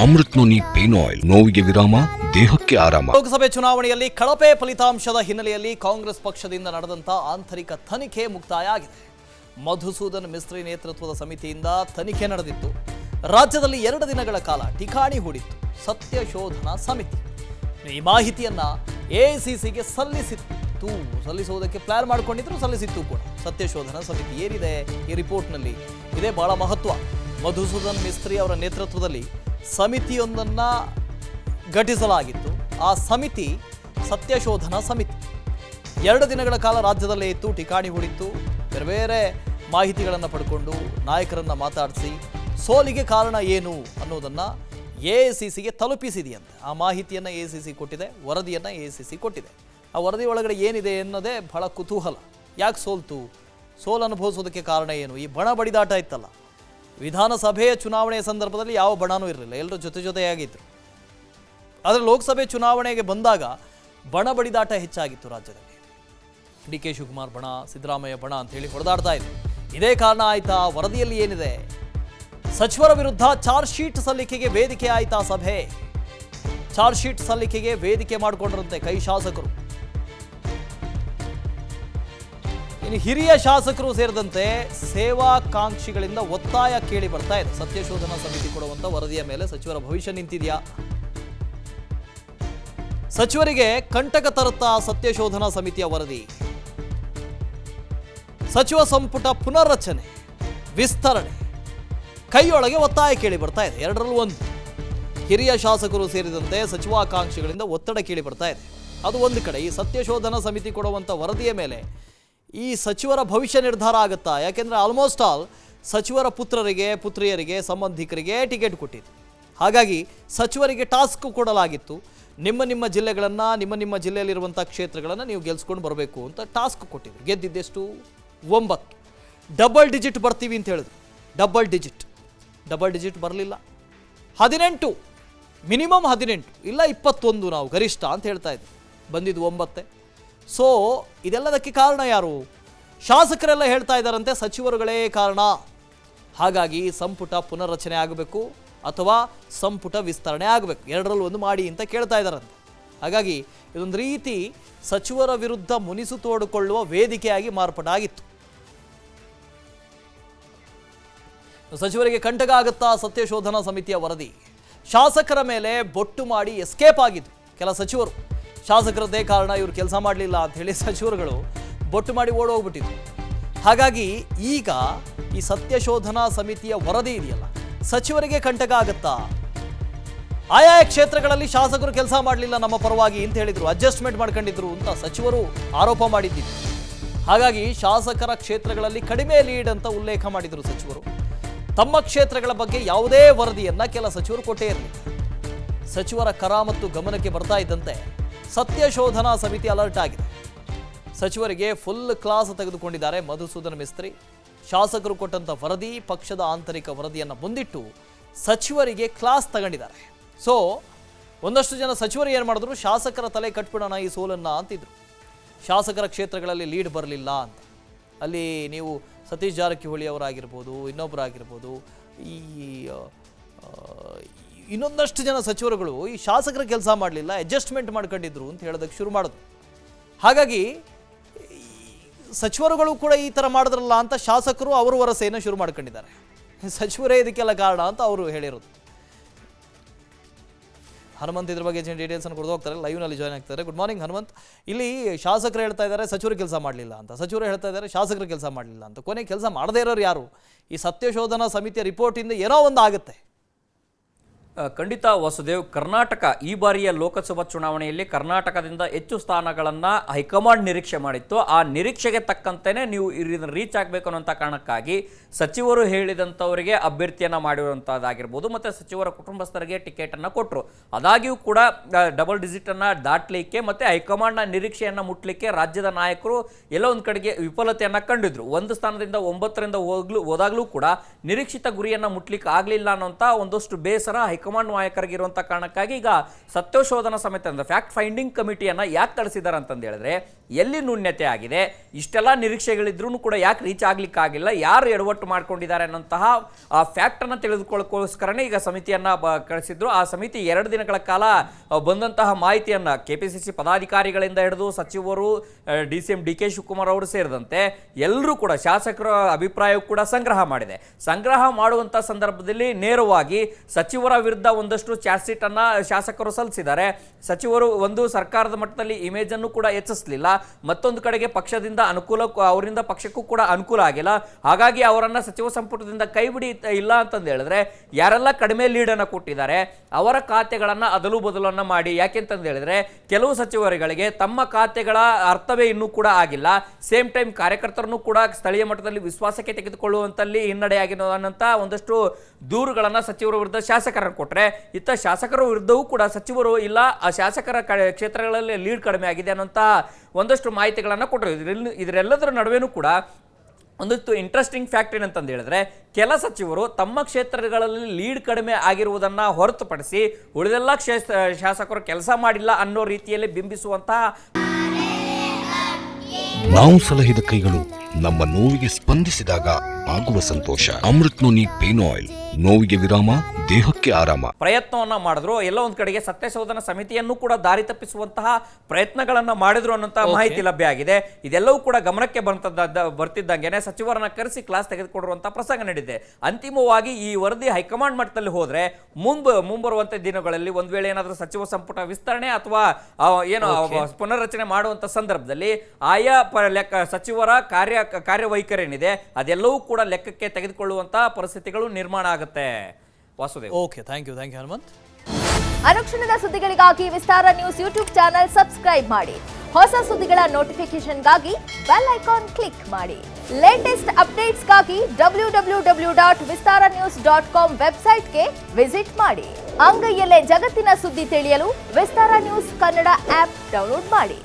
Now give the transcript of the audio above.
Amrit noni pain oil, ನೋವಿಗೆ ವಿರಾಮ, ದೇಹಕ್ಕೆ ಆರಾಮ. ಲೋಕಸಭೆ ಚುನಾವಣೆಯಲ್ಲಿ ಕಳಪೆ ಫಲಿತಾಂಶದ ಹಿನ್ನೆಲೆಯಲ್ಲಿ ಕಾಂಗ್ರೆಸ್ ಪಕ್ಷದಿಂದ ನಡೆದಂತ ಆಂತರಿಕ ತನಿಖೆ ಮುಕ್ತಾಯ ಆಗಿದೆ. ಮಧುಸೂದನ್ ಮಿಸ್ತ್ರಿ ನೇತೃತ್ವದ ಸಮಿತಿಯಿಂದ ತನಿಖೆ ನಡೆದಿತ್ತು. ರಾಜ್ಯದಲ್ಲಿ 2 ದಿನಗಳ ಕಾಲ ಠಿಕಾಣಿ ಹೂಡಿತ್ತು ಸತ್ಯ ಶೋಧನಾ ಸಮಿತಿ. ಈ ಮಾಹಿತಿಯನ್ನ ಎಐಸಿಸಿಗೆ ಸಲ್ಲಿಸುವುದಕ್ಕೆ ಪ್ಲಾನ್ ಮಾಡಿಕೊಂಡಿದ್ರು, ಸಲ್ಲಿಸಿತ್ತು ಕೂಡ. ಸತ್ಯ ಶೋಧನಾ ಸಮಿತಿ ಏನಿದೆ ಈ ರಿಪೋರ್ಟ್ನಲ್ಲಿ, ಇದೇ ಬಹಳ ಮಹತ್ವ. ಮಧುಸೂದನ್ ಮಿಸ್ತ್ರಿ ಅವರ ನೇತೃತ್ವದಲ್ಲಿ ಸಮಿತಿಯೊಂದನ್ನ ಘಟಿಸಲಾಗಿತ್ತು. ಆ ಸಮಿತಿ ಸತ್ಯ ಶೋಧನಾ ಸಮಿತಿ 2 ದಿನಗಳ ಕಾಲ ರಾಜ್ಯದಲ್ಲೇ ಇತ್ತು, ಠಿಕಾಣಿ ಹೂಡಿತ್ತು. ಬೇರೆ ಬೇರೆ ಮಾಹಿತಿಗಳನ್ನು ಪಡ್ಕೊಂಡು ನಾಯಕರನ್ನ ಮಾತಾಡಿಸಿ ಸೋಲಿಗೆ ಕಾರಣ ಏನು ಅನ್ನೋದನ್ನು ಎಐಸಿಸಿಗೆ ತಲುಪಿಸಿದೆಯಂತೆ. ಆ ಮಾಹಿತಿಯನ್ನು ಎಐಸಿಸಿ ಕೊಟ್ಟಿದೆ, ವರದಿಯನ್ನು ಎಐಸಿಸಿ ಕೊಟ್ಟಿದೆ. ಆ ವರದಿ ಒಳಗಡೆ ಏನಿದೆ ಅನ್ನೋದೇ ಬಹಳ ಕುತೂಹಲ. ಯಾಕೆ ಸೋಲು ಅನುಭವಿಸೋದಕ್ಕೆ ಕಾರಣ ಏನು? ಈ ಬಣ ಬಡಿದಾಟ ಇತ್ತಲ್ಲ, ವಿಧಾನಸಭೆಯ ಚುನಾವಣೆಯ ಸಂದರ್ಭದಲ್ಲಿ ಯಾವ ಬಣನೂ ಇರಲಿಲ್ಲ, ಎಲ್ಲರೂ ಜೊತೆಯಾಗಿದ್ದರು. ಆದರೆ ಲೋಕಸಭೆ ಚುನಾವಣೆಗೆ ಬಂದಾಗ ಬಣ ಬಡಿದಾಟ ಹೆಚ್ಚಾಗಿತ್ತು ರಾಜ್ಯದಲ್ಲಿ. ಡಿ.ಕೆ. ಶಿವಕುಮಾರ್ ಬಣ, ಸಿದ್ದರಾಮಯ್ಯ ಬಣ ಅಂತೇಳಿ ಹೊಡೆದಾಡ್ತಾ ಇದೆ. ಇದೇ ಕಾರಣ ಆಯ್ತಾ? ವರದಿಯಲ್ಲಿ ಏನಿದೆ? ಸಚಿವರ ವಿರುದ್ಧ ಚಾರ್ಜ್ ಶೀಟ್ ಸಲ್ಲಿಕೆಗೆ ವೇದಿಕೆ ಆಯ್ತಾ ಸಭೆ? ಚಾರ್ಜ್ ಶೀಟ್ ಸಲ್ಲಿಕೆಗೆ ವೇದಿಕೆ ಮಾಡಿಕೊಂಡ್ರಂತೆ ಕೈ ಶಾಸಕರು. ಇನ್ನು ಹಿರಿಯ ಶಾಸಕರು ಸೇರಿದಂತೆ ಸೇವಾಕಾಂಕ್ಷಿಗಳಿಂದ ಒತ್ತಾಯ ಕೇಳಿ ಬರ್ತಾ ಇದೆ. ಸತ್ಯಶೋಧನಾ ಸಮಿತಿ ಕೊಡುವಂತ ವರದಿಯ ಮೇಲೆ ಸಚಿವರ ಭವಿಷ್ಯ ನಿಂತಿದೆಯಾ? ಸಚಿವರಿಗೆ ಕಂಟಕ ತರುತ್ತಾ ಸತ್ಯಶೋಧನಾ ಸಮಿತಿಯ ವರದಿ? ಸಚಿವ ಸಂಪುಟ ಪುನರ್ರಚನೆ, ವಿಸ್ತರಣೆ, ಕೈಯೊಳಗೆ ಒತ್ತಾಯ ಕೇಳಿ ಬರ್ತಾ ಇದೆ. 2ರಲ್ಲಿ 1. ಹಿರಿಯ ಶಾಸಕರು ಸೇರಿದಂತೆ ಸಚಿವಾಕಾಂಕ್ಷಿಗಳಿಂದ ಒತ್ತಡ ಕೇಳಿ ಬರ್ತಾ ಇದೆ. ಅದು ಒಂದು ಕಡೆ. ಈ ಸತ್ಯಶೋಧನಾ ಸಮಿತಿ ಕೊಡುವಂಥ ವರದಿಯ ಮೇಲೆ ಈ ಸಚಿವರ ಭವಿಷ್ಯ ನಿರ್ಧಾರ ಆಗುತ್ತಾ? ಯಾಕೆಂದರೆ ಆಲ್ಮೋಸ್ಟ್ ಆಲ್ ಸಚಿವರ ಪುತ್ರರಿಗೆ, ಪುತ್ರಿಯರಿಗೆ, ಸಂಬಂಧಿಕರಿಗೆ ಟಿಕೆಟ್ ಕೊಟ್ಟಿತ್ತು. ಹಾಗಾಗಿ ಸಚಿವರಿಗೆ ಟಾಸ್ಕ್ ಕೊಡಲಾಗಿತ್ತು. ನಿಮ್ಮ ಜಿಲ್ಲೆಗಳನ್ನು, ನಿಮ್ಮ ಜಿಲ್ಲೆಯಲ್ಲಿರುವಂಥ ಕ್ಷೇತ್ರಗಳನ್ನು ನೀವು ಗೆಲ್ಸ್ಕೊಂಡು ಬರಬೇಕು ಅಂತ ಟಾಸ್ಕ್ ಕೊಟ್ಟಿದ್ರು. ಗೆದ್ದಿದ್ದೆಷ್ಟು? 9. ಡಬಲ್ ಡಿಜಿಟ್ ಬರ್ತೀವಿ ಅಂತ ಹೇಳಿದ್ರು. ಡಬಲ್ ಡಿಜಿಟ್ ಬರಲಿಲ್ಲ. 18, ಮಿನಿಮಮ್ 18, ಇಲ್ಲ 21 ನಾವು ಗರಿಷ್ಠ ಅಂತ ಹೇಳ್ತಾ ಇದ್ವಿ. ಬಂದಿದ್ದು 9. ಸೊ ಇದೆಲ್ಲದಕ್ಕೆ ಕಾರಣ ಯಾರು? ಶಾಸಕರೆಲ್ಲ ಹೇಳ್ತಾ ಇದ್ದಾರಂತೆ ಸಚಿವರುಗಳೇ ಕಾರಣ. ಹಾಗಾಗಿ ಸಂಪುಟ ಪುನರ್ರಚನೆ ಆಗಬೇಕು ಅಥವಾ ಸಂಪುಟ ವಿಸ್ತರಣೆ ಆಗಬೇಕು, 2ರಲ್ಲಿ 1 ಮಾಡಿ ಅಂತ ಕೇಳ್ತಾ ಇದ್ದಾರಂತೆ. ಹಾಗಾಗಿ ಇದೊಂದು ರೀತಿ ಸಚಿವರ ವಿರುದ್ಧ ಮುನಿಸು ತೋಡಿಕೊಳ್ಳುವ ವೇದಿಕೆಯಾಗಿ ಮಾರ್ಪಾಟಾಗಿತ್ತು. ಸಚಿವರಿಗೆ ಕಂಟಕ ಆಗುತ್ತಾ ಸತ್ಯಶೋಧನಾ ಸಮಿತಿಯ ವರದಿ? ಶಾಸಕರ ಮೇಲೆ ಬೊಟ್ಟು ಮಾಡಿ ಎಸ್ಕೇಪ್ ಆಗಿದ್ದು ಕೆಲ ಸಚಿವರು. ಶಾಸಕರದ್ದೇ ಕಾರಣ, ಇವರು ಕೆಲಸ ಮಾಡಲಿಲ್ಲ ಅಂತ ಹೇಳಿ ಸಚಿವರುಗಳು ಬೊಟ್ಟು ಮಾಡಿ ಓಡೋಗ್ಬಿಟ್ಟಿದ್ರು. ಹಾಗಾಗಿ ಈಗ ಈ ಸತ್ಯಶೋಧನಾ ಸಮಿತಿಯ ವರದಿ ಇದೆಯಲ್ಲ, ಸಚಿವರಿಗೆ ಕಂಟಕ ಆಗುತ್ತಾ? ಆಯಾ ಕ್ಷೇತ್ರಗಳಲ್ಲಿ ಶಾಸಕರು ಕೆಲಸ ಮಾಡಲಿಲ್ಲ ನಮ್ಮ ಪರವಾಗಿ ಅಂತ ಹೇಳಿದ್ರು, ಅಡ್ಜಸ್ಟ್ಮೆಂಟ್ ಮಾಡ್ಕೊಂಡಿದ್ರು ಅಂತ ಸಚಿವರು ಆರೋಪ ಮಾಡಿದ್ದಿತ್ತು. ಹಾಗಾಗಿ ಶಾಸಕರ ಕ್ಷೇತ್ರಗಳಲ್ಲಿ ಕಡಿಮೆ ಲೀಡ್ ಅಂತ ಉಲ್ಲೇಖ ಮಾಡಿದರು ಸಚಿವರು. ತಮ್ಮ ಕ್ಷೇತ್ರಗಳ ಬಗ್ಗೆ ಯಾವುದೇ ವರದಿಯನ್ನ ಕೆಲ ಸಚಿವರು ಕೊಟ್ಟೇ ಇರಲಿಲ್ಲ. ಸಚಿವರ ಕರ ಮತ್ತು ಗಮನಕ್ಕೆ ಬರ್ತಾ ಇದ್ದಂತೆ ಸತ್ಯಶೋಧನಾ ಸಮಿತಿ ಅಲರ್ಟ್ ಆಗಿದೆ. ಸಚಿವರಿಗೆ ಫುಲ್ ಕ್ಲಾಸ್ ತೆಗೆದುಕೊಂಡಿದ್ದಾರೆ ಮಧುಸೂದನ್ ಮಿಸ್ತ್ರಿ. ಶಾಸಕರು ಕೊಟ್ಟಂತ ವರದಿ, ಪಕ್ಷದ ಆಂತರಿಕ ವರದಿಯನ್ನು ಮುಂದಿಟ್ಟು ಸಚಿವರಿಗೆ ಕ್ಲಾಸ್ ತಗೊಂಡಿದ್ದಾರೆ. ಸೊ ಒಂದಷ್ಟು ಜನ ಸಚಿವರು ಏನು ಮಾಡಿದ್ರು, ಶಾಸಕರ ತಲೆ ಕಟ್ಬಿಡೋಣ ಈ ಸೋಲನ್ನ ಅಂತಿದ್ರು. ಶಾಸಕರ ಕ್ಷೇತ್ರಗಳಲ್ಲಿ ಲೀಡ್ ಬರಲಿಲ್ಲ ಅಂತ. ಅಲ್ಲಿ ನೀವು ಸತೀಶ್ ಜಾರಕಿಹೊಳಿ ಅವರಾಗಿರ್ಬೋದು, ಇನ್ನೊಬ್ಬರಾಗಿರ್ಬೋದು, ಈ ಇನ್ನೊಂದಷ್ಟು ಜನ ಸಚಿವರುಗಳು ಈ ಶಾಸಕರ ಕೆಲಸ ಮಾಡಲಿಲ್ಲ, ಅಡ್ಜಸ್ಟ್ಮೆಂಟ್ ಮಾಡ್ಕೊಂಡಿದ್ರು ಅಂತ ಹೇಳೋದಕ್ಕೆ ಶುರು ಮಾಡಿದ್ರು. ಹಾಗಾಗಿ ಸಚಿವರುಗಳು ಕೂಡ ಈ ಥರ ಮಾಡಿದ್ರಲ್ಲ ಅಂತ ಶಾಸಕರು ಅವರು ವರಸೆಯನ್ನು ಶುರು ಮಾಡ್ಕೊಂಡಿದ್ದಾರೆ. ಸಚಿವರೇ ಇದಕ್ಕೆಲ್ಲ ಕಾರಣ ಅಂತ ಅವರು ಹೇಳಿರೋದು. ಹನುಮಂತ್ ಇದ್ರ ಬಗ್ಗೆ ಡೀಟೇಲ್ಸ್ ಅನ್ನು ಕೊಡ್ದು ಹೋಗ್ತಾರೆ, ಲೈವ್ನಲ್ಲಿ ಜಾಯ್ನ್ ಆಗ್ತಾರೆ. Good morning Hanumanth. ಇಲ್ಲಿ ಶಾಸಕರು ಹೇಳ್ತಾ ಇದ್ದಾರೆ ಸಚಿವರು ಕೆಲಸ ಮಾಡಲಿಲ್ಲ ಅಂತ, ಸಚಿವರು ಹೇಳ್ತಾ ಇದ್ದಾರೆ ಶಾಸಕರು ಕೆಲಸ ಮಾಡಲಿಲ್ಲ ಅಂತ. ಕೊನೆ ಕೆಲಸ ಮಾಡದೇ ಇರೋರು ಯಾರು? ಈ ಸತ್ಯಶೋಧನಾ ಸಮಿತಿಯ ರಿಪೋರ್ಟಿಂದ ಏನೋ ಒಂದು ಆಗುತ್ತೆ. ಖಂಡಿತ ವಾಸುದೇವ್, ಕರ್ನಾಟಕ ಈ ಬಾರಿಯ ಲೋಕಸಭಾ ಚುನಾವಣೆಯಲ್ಲಿ ಕರ್ನಾಟಕದಿಂದ ಹೆಚ್ಚು ಸ್ಥಾನಗಳನ್ನು ಹೈಕಮಾಂಡ್ ನಿರೀಕ್ಷೆ ಮಾಡಿತ್ತು. ಆ ನಿರೀಕ್ಷೆಗೆ ತಕ್ಕಂತೆಯೇ ನೀವು ರೀಚ್ ಆಗಬೇಕು ಅನ್ನೋಂಥ ಕಾರಣಕ್ಕಾಗಿ ಸಚಿವರು ಹೇಳಿದಂಥವರಿಗೆ ಅಭ್ಯರ್ಥಿಯನ್ನು ಮಾಡಿರುವಂಥದ್ದಾಗಿರ್ಬೋದು, ಮತ್ತು ಸಚಿವರ ಕುಟುಂಬಸ್ಥರಿಗೆ ಟಿಕೆಟನ್ನು ಕೊಟ್ಟರು. ಆದಾಗ್ಯೂ ಕೂಡ ಡಬಲ್ ಡಿಜಿಟನ್ನು ದಾಟಲಿಕ್ಕೆ ಮತ್ತು ಹೈಕಮಾಂಡ್ನ ನಿರೀಕ್ಷೆಯನ್ನು ಮುಟ್ಟಲಿಕ್ಕೆ ರಾಜ್ಯದ ನಾಯಕರು ಎಲ್ಲೋ ಒಂದು ಕಡೆಗೆ ವಿಫಲತೆಯನ್ನು ಕಂಡಿದ್ರು. 1 ಸ್ಥಾನದಿಂದ 9ರಿಂದ ಹೋದಾಗಲೂ ಕೂಡ ನಿರೀಕ್ಷಿತ ಗುರಿಯನ್ನು ಮುಟ್ಲಿಕ್ಕೆ ಆಗಲಿಲ್ಲ ಅನ್ನೋಂಥ ಒಂದಷ್ಟು ಬೇಸರ ಹೈಕಮಾಂಡ್ ನಾಯಕರಿಗಿರುವಂಥ ಕಾರಣಕ್ಕಾಗಿ ಈಗ ಸತ್ಯಶೋಧನಾ ಸಮಿತಿ ಅಂದ್ರೆ ಫ್ಯಾಕ್ಟ್ ಫೈಂಡಿಂಗ್ ಕಮಿಟಿಯನ್ನು ಯಾಕೆ ಕಳಿಸಿದ್ದಾರೆ ಅಂತಂದು ಹೇಳಿದ್ರೆ ಎಲ್ಲಿ ನ್ಯೂನ್ಯತೆ ಆಗಿದೆ, ಇಷ್ಟೆಲ್ಲ ನಿರೀಕ್ಷೆಗಳಿದ್ರೂ ಕೂಡ ಯಾಕೆ ರೀಚ್ ಆಗ್ಲಿಕ್ಕಾಗಿಲ್ಲ, ಯಾರು ಎಡವಟ್ಟು ಮಾಡ್ಕೊಂಡಿದ್ದಾರೆ ಅನ್ನೋಂತಹ ಆ ಫ್ಯಾಕ್ಟನ್ನು ತಿಳಿದುಕೊಳ್ಳೋಕ್ಕೋಸ್ಕರನೇ ಈಗ ಸಮಿತಿಯನ್ನು ಕಳಿಸಿದ್ರು. ಆ ಸಮಿತಿ 2 ದಿನಗಳ ಕಾಲ ಬಂದಂತಹ ಮಾಹಿತಿಯನ್ನು KPCC ಪದಾಧಿಕಾರಿಗಳಿಂದ ಹಿಡಿದು ಸಚಿವರು, DCM DK ಶಿವಕುಮಾರ್ ಅವರು ಸೇರಿದಂತೆ ಎಲ್ಲರೂ ಕೂಡ ಶಾಸಕರ ಅಭಿಪ್ರಾಯ ಕೂಡ ಸಂಗ್ರಹ ಮಾಡಿದೆ. ಸಂಗ್ರಹ ಮಾಡುವಂಥ ಸಂದರ್ಭದಲ್ಲಿ ನೇರವಾಗಿ ಸಚಿವರ ವಿರುದ್ಧ ಒಂದಷ್ಟು ಚಾರ್ಜ್ ಶೀಟ್ ಅನ್ನ ಶಾಸಕರು ಸಲ್ಲಿಸಿದ್ದಾರೆ. ಸಚಿವರು ಒಂದು ಸರ್ಕಾರದ ಮಟ್ಟದಲ್ಲಿ ಇಮೇಜ್ ಅನ್ನು ಕೂಡ ಹೆಚ್ಚಿಸಲಿಲ್ಲ, ಮತ್ತೊಂದು ಕಡೆಗೆ ಪಕ್ಷದಿಂದ ಅವರಿಂದ ಪಕ್ಷಕ್ಕೂ ಕೂಡ ಅನುಕೂಲ ಆಗಿಲ್ಲ. ಹಾಗಾಗಿ ಅವರನ್ನ ಸಚಿವ ಸಂಪುಟದಿಂದ ಕೈ ಬಿಡಿ ಇಲ್ಲ ಅಂತಂದು ಹೇಳಿದ್ರೆ ಯಾರೆಲ್ಲ ಕಡಿಮೆ ಲೀಡ್ ಅನ್ನ ಕೊಟ್ಟಿದ್ದಾರೆ ಅವರ ಖಾತೆಗಳನ್ನ ಅದಲು ಬದಲನ್ನ ಮಾಡಿ, ಯಾಕೆಂತಂದು ಹೇಳಿದ್ರೆ ಕೆಲವು ಸಚಿವರುಗಳಿಗೆ ತಮ್ಮ ಖಾತೆಗಳ ಅರ್ಥವೇ ಇನ್ನೂ ಕೂಡ ಆಗಿಲ್ಲ. ಸೇಮ್ ಟೈಮ್ ಕಾರ್ಯಕರ್ತರನ್ನು ಕೂಡ ಸ್ಥಳೀಯ ಮಟ್ಟದಲ್ಲಿ ವಿಶ್ವಾಸಕ್ಕೆ ತೆಗೆದುಕೊಳ್ಳುವಂತಲ್ಲಿ ಹಿನ್ನಡೆಯಾಗಿರೋ ಅನ್ನಂತ ಒಂದಷ್ಟು ದೂರುಗಳನ್ನ ಸಚಿವರ ವಿರುದ್ಧ ಶಾಸಕರನ್ನು ಕೊಟ್ಟರೆ, ಇತ್ತ ಶಾಸಕರ ವಿರುದ್ಧವೂ ಕೂಡ ಸಚಿವರು ಇಲ್ಲ ಆ ಶಾಸಕರ ಕ್ಷೇತ್ರಗಳಲ್ಲಿ ಲೀಡ್ ಕಡಿಮೆ ಆಗಿದೆ ಅನ್ನೋಂಥ ಒಂದಷ್ಟು ಮಾಹಿತಿಗಳನ್ನು ಕೊಟ್ಟರು. ಇದರೆಲ್ಲದರ ನಡುವೆನೂ ಕೂಡ ಒಂದಷ್ಟು ಇಂಟ್ರೆಸ್ಟಿಂಗ್ ಫ್ಯಾಕ್ಟ್ ಏನಂತಂದು ಹೇಳಿದ್ರೆ ಕೆಲ ಸಚಿವರು ತಮ್ಮ ಕ್ಷೇತ್ರಗಳಲ್ಲಿ ಲೀಡ್ ಕಡಿಮೆ ಆಗಿರುವುದನ್ನು ಹೊರತುಪಡಿಸಿ ಉಳಿದೆಲ್ಲ ಶಾಸಕರು ಕೆಲಸ ಮಾಡಿಲ್ಲ ಅನ್ನೋ ರೀತಿಯಲ್ಲಿ ಬಿಂಬಿಸುವಂತಹ ನಾವು ಸಲಹಿದ ಕೈಗಳು ನಮ್ಮ ನೋವಿಗೆ ಸ್ಪಂದಿಸಿದಾಗ ಆಗುವ ಸಂತೋಷ. ಅಮೃತ್ ನೋನಿ ಪೇನ್ ಆಯಿಲ್, ನೋವಿಗೆ ವಿರಾಮ, ದೇಹಕ್ಕೆ ಆರಾಮ. ಪ್ರಯತ್ನವನ್ನ ಮಾಡಿದ್ರು. ಎಲ್ಲ ಒಂದ್ ಕಡೆಗೆ ಸತ್ಯಶೋಧನಾ ಸಮಿತಿಯನ್ನು ಕೂಡ ದಾರಿ ತಪ್ಪಿಸುವಂತಹ ಪ್ರಯತ್ನಗಳನ್ನ ಮಾಡಿದ್ರು ಅನ್ನೋಂತಹ ಮಾಹಿತಿ ಲಭ್ಯ ಆಗಿದೆ. ಇದೆಲ್ಲವೂ ಕೂಡ ಗಮನಕ್ಕೆ ಬರ್ತಿದ್ದಂಗೆನೆ ಸಚಿವರನ್ನ ಕರೆಸಿ ಕ್ಲಾಸ್ ತೆಗೆದುಕೊಂಡಿರುವಂತಹ ಪ್ರಸಂಗ ನಡೆದಿದೆ. ಅಂತಿಮವಾಗಿ ಈ ವರದಿ ಹೈಕಮಾಂಡ್ ಮಟ್ಟದಲ್ಲಿ ಹೋದ್ರೆ ಮುಂಬರುವಂತ ದಿನಗಳಲ್ಲಿ ಒಂದ್ ವೇಳೆ ಏನಾದ್ರೂ ಸಚಿವ ಸಂಪುಟ ವಿಸ್ತರಣೆ ಅಥವಾ ಏನು ಪುನರ್ರಚನೆ ಮಾಡುವಂತ ಸಂದರ್ಭದಲ್ಲಿ ಆಯಾ ಸಚಿವರ ಕಾರ್ಯವೈಖರಿ ಏನಿದೆ ಅದೆಲ್ಲವೂ ಕೂಡ ಲೆಕ್ಕಕ್ಕೆ ತೆಗೆದುಕೊಳ್ಳುವಂತಹ ಪರಿಸ್ಥಿತಿಗಳು ನಿರ್ಮಾಣ ಆಗುತ್ತೆ. Vasudev. Okay, thank you Hanumanth. ಅನುಕ್ಷಣದ ಸುದ್ದಿಗಳಿಗಾಗಿ Vistara news YouTube channel subscribe ಮಾಡಿ. ಹೊಸ ಸುದ್ದಿಗಳ ನೋಟಿಫಿಕೇಶನ್ಗಾಗಿ ಬೆಲ್ ಐಕಾನ್ ಕ್ಲಿಕ್ ಮಾಡಿ. ಲೇಟೆಸ್ಟ್ ಅಪ್ಡೇಟ್ಸ್ಗಾಗಿ www.vistaranews.com ವೆಬ್ಸೈಟ್ಗೆ ವಿಸಿಟ್ ಮಾಡಿ. ಅಂಗೈಯಲ್ಲೇ ಜಗತ್ತಿನ ಸುದ್ದಿ ತಿಳಿಯಲು Vistara news Kannada app download ಮಾಡಿ.